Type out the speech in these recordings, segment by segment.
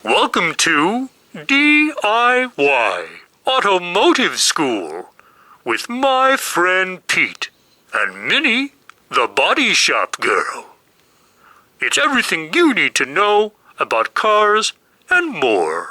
Welcome to D.I.Y. Automotive School with my friend Pete and Minnie, the body shop girl. It's everything you need to know about cars and more.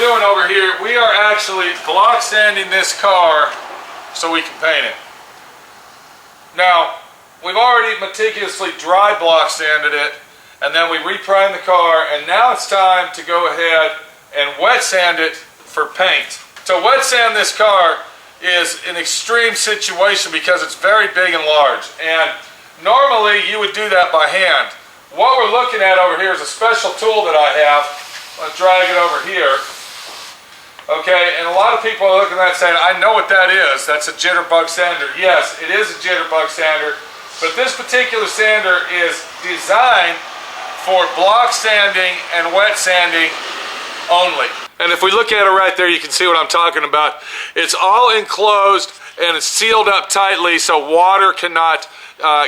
Over here, we are actually block sanding this car so we can paint it. Now, we've already meticulously dry block sanded it, and then we reprimed the car, and now it's time to go ahead and wet sand it for paint. To wet sand this car is an extreme situation because it's very big and large, and normally you would do that by hand. What we're looking at over here is a special tool that I have. Let's drag it over here. Okay, and a lot of people are looking at that saying, I know what that is. That's a JitterBUG sander. Yes, it is a JitterBUG sander, but this particular sander is designed for block sanding and wet sanding only. And if we look at it right there, you can see what I'm talking about. It's all enclosed and it's sealed up tightly so water cannot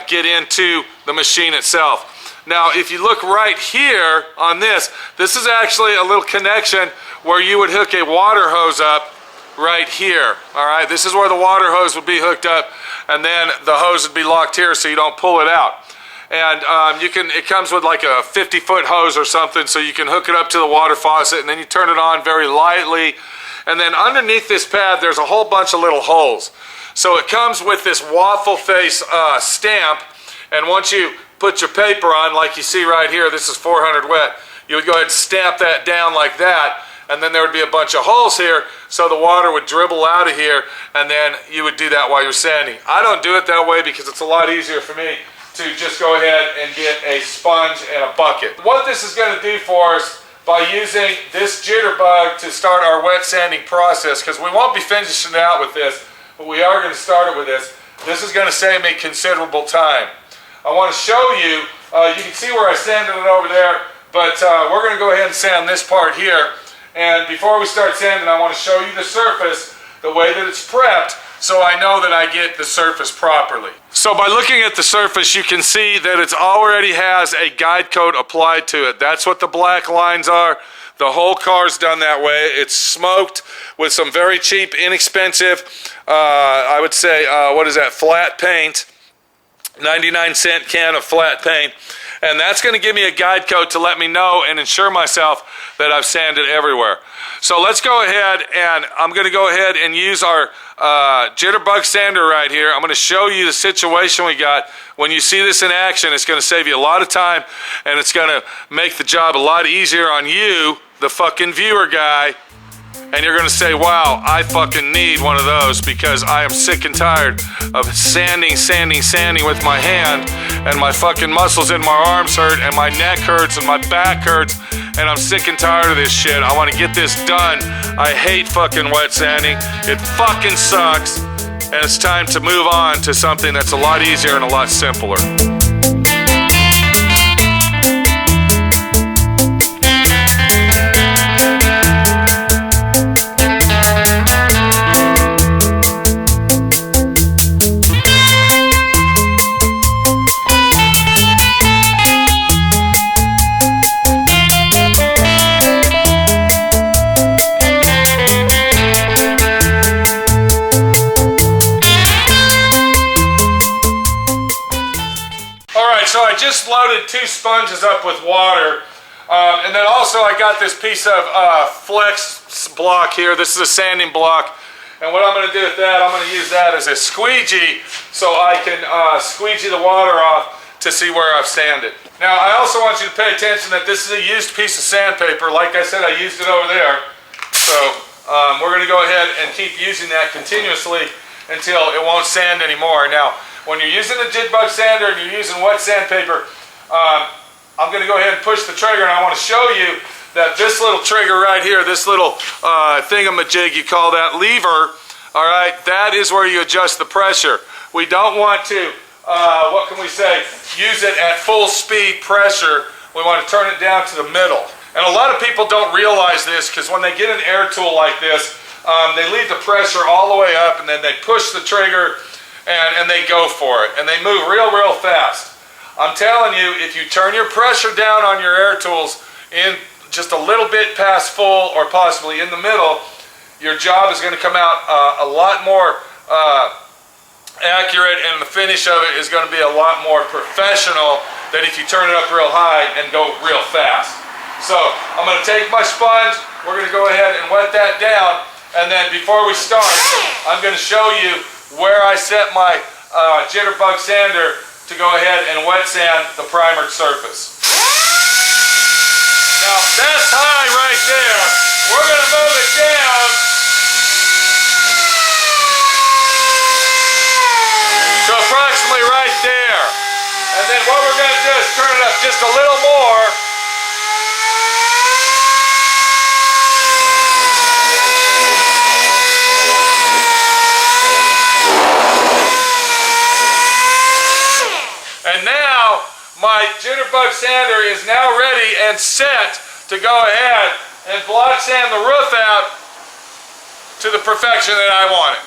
get into the machine itself. Now, if you look right here on this is actually a little connection where you would hook a water hose up right here. All right, this is where the water hose would be hooked up, and then the hose would be locked here so you don't pull it out. And it comes with like a 50-foot hose or something, so you can hook it up to the water faucet, and then you turn it on very lightly. And then underneath this pad, there's a whole bunch of little holes. So it comes with this waffle face stamp, and once you put your paper on, like you see right here, this is 400 wet, you would go ahead and stamp that down like that, and then there would be a bunch of holes here, so the water would dribble out of here, and then you would do that while you're sanding. I don't do it that way because it's a lot easier for me to just go ahead and get a sponge and a bucket. What this is going to do for us by using this JitterBUG to start our wet sanding process, because we won't be finishing it out with this, but we are going to start it with this. This is going to save me considerable time. I want to show you, you can see where I sanded it over there, but we're going to go ahead and sand this part here. And before we start sanding, I want to show you the surface, the way that it's prepped, so I know that I get the surface properly. So by looking at the surface, you can see that it already has a guide coat applied to it. That's what the black lines are. The whole car's done that way. It's smoked with some very cheap, inexpensive, I would say, what is that, flat paint. 99-cent can of flat paint, and that's going to give me a guide coat to let me know and ensure myself that I've sanded everywhere. So let's go ahead, and I'm going to go ahead and use our JitterBUG sander right here. I'm going to show you the situation we got. When you see this in action, it's going to save you a lot of time, and it's going to make the job a lot easier on you, the fucking viewer guy. And you're going to say, wow, I fucking need one of those because I am sick and tired of sanding with my hand, and my fucking muscles in my arms hurt, and my neck hurts, and my back hurts, and I'm sick and tired of this shit. I want to get this done. I hate fucking wet sanding. It fucking sucks. And it's time to move on to something that's a lot easier and a lot simpler. So I just loaded 2 sponges up with water, and then also I got this piece of flex block here. This is a sanding block, and what I'm going to do with that, I'm going to use that as a squeegee so I can squeegee the water off to see where I've sanded. Now I also want you to pay attention that this is a used piece of sandpaper. Like I said, I used it over there. So we're going to go ahead and keep using that continuously until it won't sand anymore. Now, when you're using a JitterBUG sander and you're using wet sandpaper, I'm going to go ahead and push the trigger, and I want to show you that this little trigger right here, this little thingamajig, you call that lever, all right, that is where you adjust the pressure. We don't want to, what can we say, use it at full speed pressure. We want to turn it down to the middle. And a lot of people don't realize this, because when they get an air tool like this, they leave the pressure all the way up, and then they push the trigger and they go for it, and they move real fast. I'm telling you, if you turn your pressure down on your air tools in just a little bit past full, or possibly in the middle, your job is going to come out a lot more accurate, and the finish of it is going to be a lot more professional than if you turn it up real high and go real fast. So I'm going to take my sponge, we're going to go ahead and wet that down, and then before we start, I'm going to show you where I set my JitterBUG sander to go ahead and wet sand the primered surface. Now that's high right there. We're going to move it down to approximately right there. And then what we're going to do is turn it up just a little more. And now my JitterBUG sander is now ready and set to go ahead and block sand the roof out to the perfection that I want it.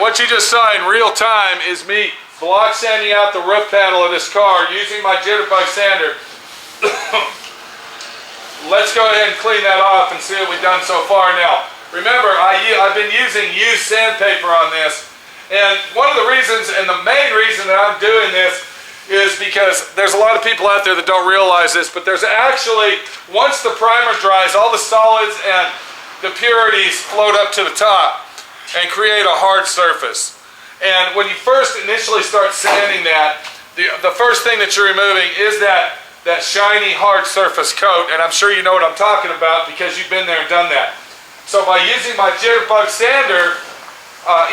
What you just saw in real time is me block sanding out the roof panel of this car using my JitterBUG sander. Let's go ahead and clean that off and see what we've done so far. Now, remember, I've been using used sandpaper on this, and one of the reasons, and the main reason that I'm doing this, is because there's a lot of people out there that don't realize this, but there's actually, once the primer dries, all the solids and the purities float up to the top and create a hard surface. And when you first initially start sanding that, the first thing that you're removing is that shiny hard surface coat, and I'm sure you know what I'm talking about because you've been there and done that. So by using my JitterBUG sander,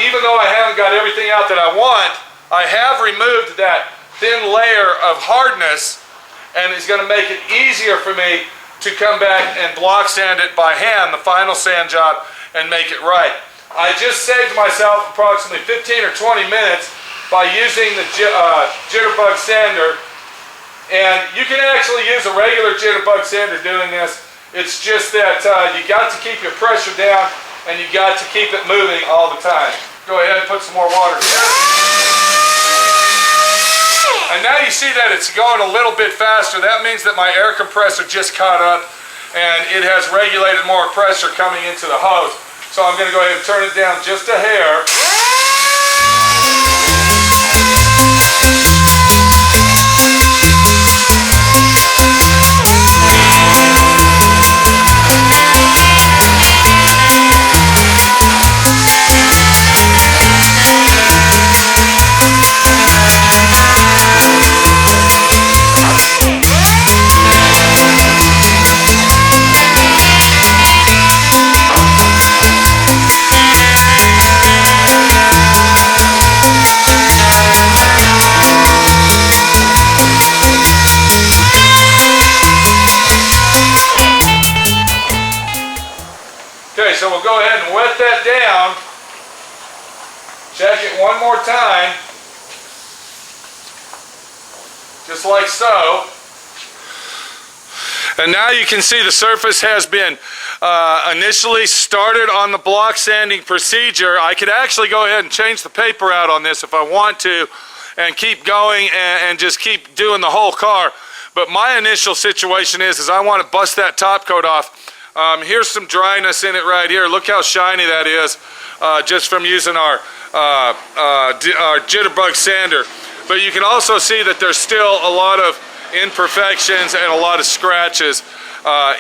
even though I haven't got everything out that I want, I have removed that thin layer of hardness, and it's going to make it easier for me to come back and block sand it by hand, the final sand job, and make it right. I just saved myself approximately 15 or 20 minutes by using the JitterBUG sander, and you can actually use a regular JitterBUG sander doing this. It's just that you got to keep your pressure down, and you got to keep it moving all the time. Go ahead and put some more water here. And now you see that it's going a little bit faster. That means that my air compressor just caught up, and it has regulated more pressure coming into the hose. So I'm going to go ahead and turn it down just a hair. Okay, so we'll go ahead and wet that down. Check it one more time. Just like so. And now you can see the surface has been initially started on the block sanding procedure. I could actually go ahead and change the paper out on this if I want to and keep going and just keep doing the whole car. But my initial situation is I want to bust that top coat off Here's some dryness in it right here. Look how shiny that is just from using our JitterBUG sander. But you can also see that there's still a lot of imperfections and a lot of scratches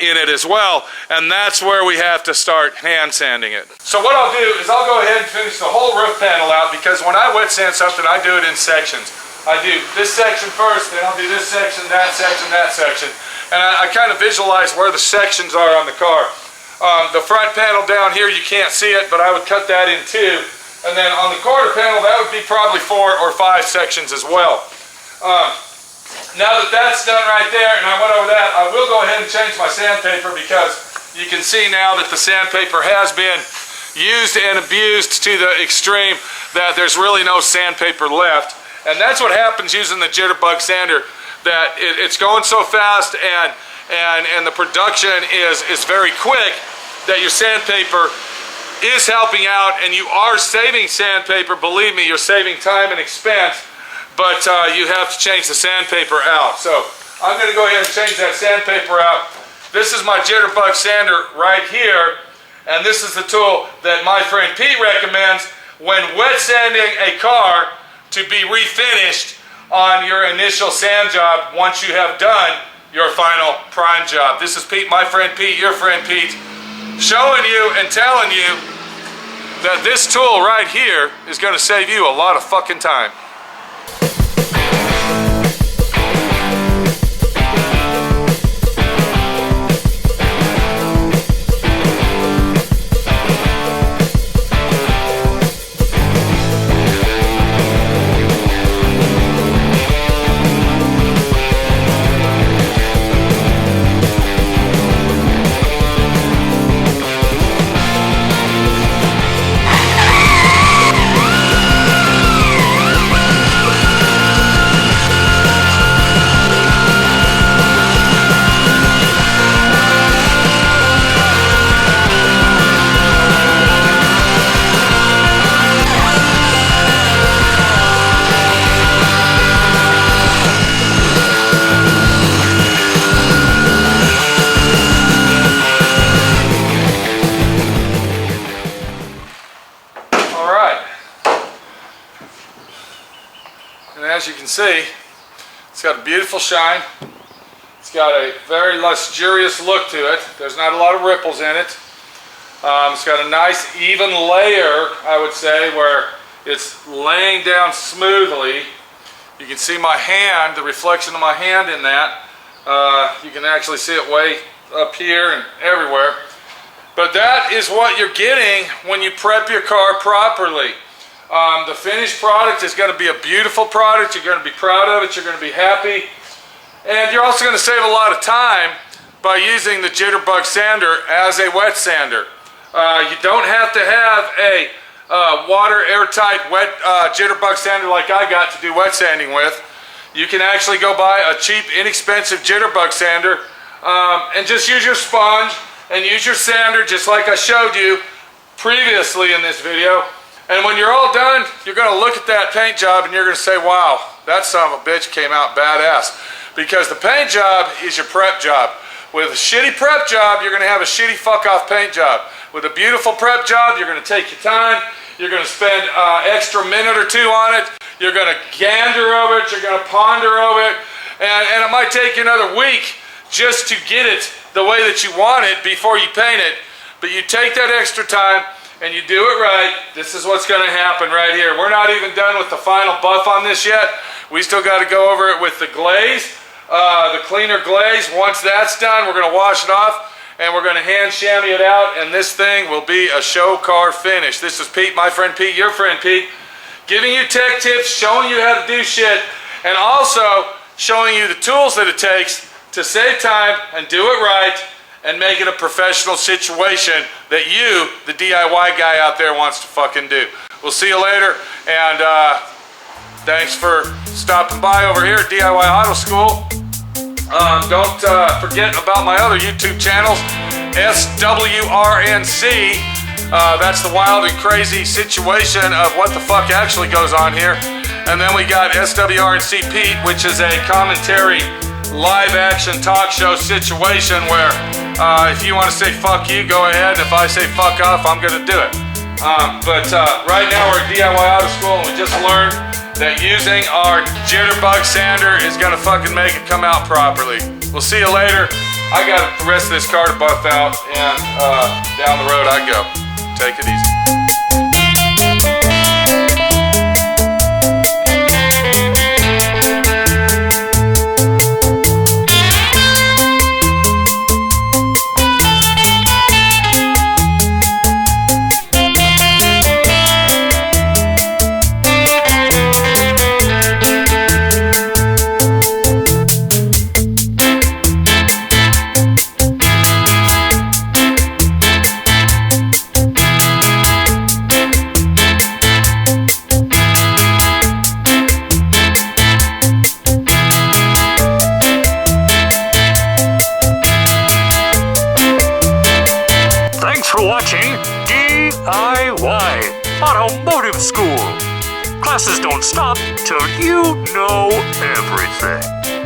in it as well, and that's where we have to start hand sanding it. So what I'll do is I'll go ahead and finish the whole roof panel out, because when I wet sand something, I do it in sections. I do this section first, then I'll do this section, that section, and I kind of visualize where the sections are on the car. The front panel down here, you can't see it, but I would cut that in two. And then on the quarter panel, that would be probably 4 or 5 sections as well. Now that that's done right there, and I went over that, I will go ahead and change my sandpaper, because you can see now that the sandpaper has been used and abused to the extreme that there's really no sandpaper left. And that's what happens using the JitterBUG sander, that it's going so fast and the production is very quick that your sandpaper is helping out, and you are saving sandpaper. Believe me, you're saving time and expense, but you have to change the sandpaper out. So I'm going to go ahead and change that sandpaper out. This is my JitterBUG sander right here, and this is the tool that my friend Pete recommends when wet sanding a car to be refinished on your initial sand job once you have done your final prime job. This is Pete, my friend Pete, your friend Pete, showing you and telling you that this tool right here is going to save you a lot of fucking time. As you can see, it's got a beautiful shine. It's got a very luxurious look to it. There's not a lot of ripples in it. It's got a nice even layer, I would say, where it's laying down smoothly. You can see my hand, the reflection of my hand in that. You can actually see it way up here and everywhere. But that is what you're getting when you prep your car properly. The finished product is going to be a beautiful product. You're going to be proud of it. You're going to be happy. And you're also going to save a lot of time by using the JitterBUG sander as a wet sander. You don't have to have a water airtight wet JitterBUG sander like I got to do wet sanding with. You can actually go buy a cheap, inexpensive JitterBUG sander and just use your sponge and use your sander just like I showed you previously in this video. And when you're all done, you're going to look at that paint job and you're going to say, wow, that son of a bitch came out badass. Because the paint job is your prep job. With a shitty prep job, you're going to have a shitty fuck-off paint job. With a beautiful prep job, you're going to take your time. You're going to spend extra minute or two on it. You're going to gander over it. You're going to ponder over it. And it might take you another week just to get it the way that you want it before you paint it. But you take that extra time and you do it right. This is what's going to happen right here. We're not even done with the final buff on this yet. We still got to go over it with the glaze, the cleaner glaze. Once that's done, we're going to wash it off and we're going to hand chamois it out, and this thing will be a show car finish. This is Pete, my friend Pete, your friend Pete, giving you tech tips, showing you how to do shit, and also showing you the tools that it takes to save time and do it right and make it a professional situation that you, the DIY guy out there, wants to fucking do. We'll see you later, and thanks for stopping by over here at DIY Auto School. Don't forget about my other YouTube channels, SWRNC. That's the wild and crazy situation of what the fuck actually goes on here. And then we got SWRNC Pete, which is a commentary live action talk show situation where If you want to say fuck you, go ahead. If I say fuck off, I'm going to do it. But right now we're at DIY Auto School, and we just learned that using our JitterBUG sander is going to fucking make it come out properly. We'll see you later. I got the rest of this car to buff out, and down the road I go. Take it easy. Thanks for watching D.I.Y. Automotive School. Classes don't stop till you know everything.